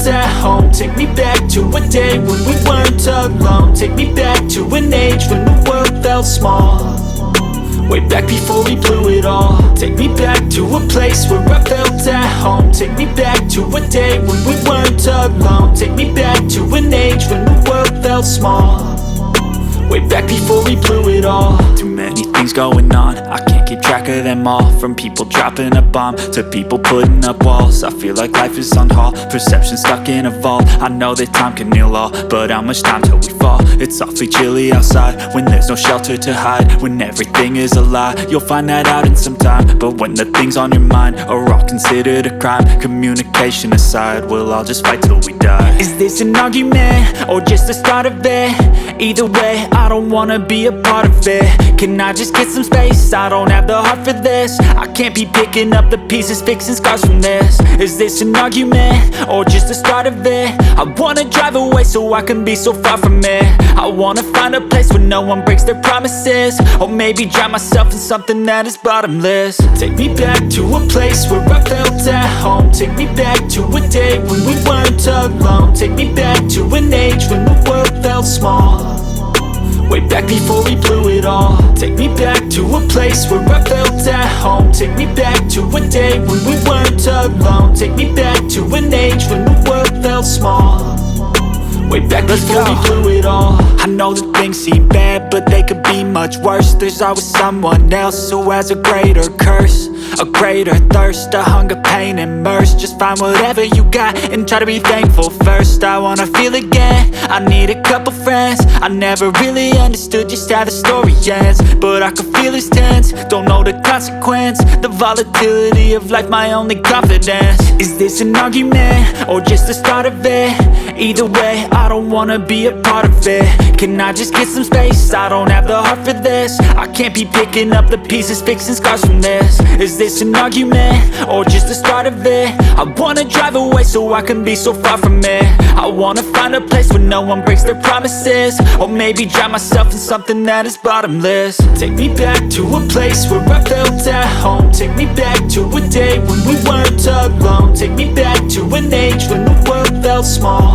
felt at home. Take me back to a day when we weren't alone. Take me back to an age when the world felt small, way back before we blew it all. Take me back to a place where I felt at home. Take me back to a day when we weren't alone. Take me back to an age when the world felt small, way back before we blew it all. Too many things going on, I can't keep track of them all. From people dropping a bomb to people putting up walls. I feel like life is on hold, perception stuck in a vault. I know that time can heal all, but how much time till we fall? It's awfully chilly outside when there's no shelter to hide. When everything is a lie, you'll find that out in some time. But when the things on your mind are all considered a crime, communication aside, we'll all just fight till we die. Is this an argument or just the start of it? Either way, I don't wanna be a part of it. Can I just get some space? I don't have the heart for this. I can't be picking up the pieces, fixing scars from this. Is this an argument or just the start of it? I wanna drive away so I can be so far from it. I wanna find a place where no one breaks their promises, or maybe drown myself in something that is bottomless. Take me back to a place where I felt at home. Take me back to a day when we weren't alone. Take me back to an age when the world felt small, way back before we blew it all. Take me back to a place where I felt at home. Take me back to a day when we weren't alone. Take me back to an age when the world felt small, way back before we blew it all. I know that things seem bad, but they could be much worse. There's always someone else who has a greater curse, a greater thirst, a hunger, pain, and mercy. Just find whatever you got and try to be thankful first. I wanna feel again, I need a couple friends. I never really understood just how the story ends, but I can feel it's tense, don't know the consequence. The volatility of life, my only confidence. Is this an argument or just the start of it? Either way, I don't wanna be a part of it. Can I just get some space? I don't have the heart for this. I can't be picking up the pieces, fixing scars from this. Is this an argument or just the start of it? I wanna drive away so I can be so far from it. I wanna find a place where no one breaks their promises, or maybe drown myself in something that is bottomless. Take me back to a place where I felt at home. Take me back to a day when we weren't alone. Take me back to an age when the world felt small,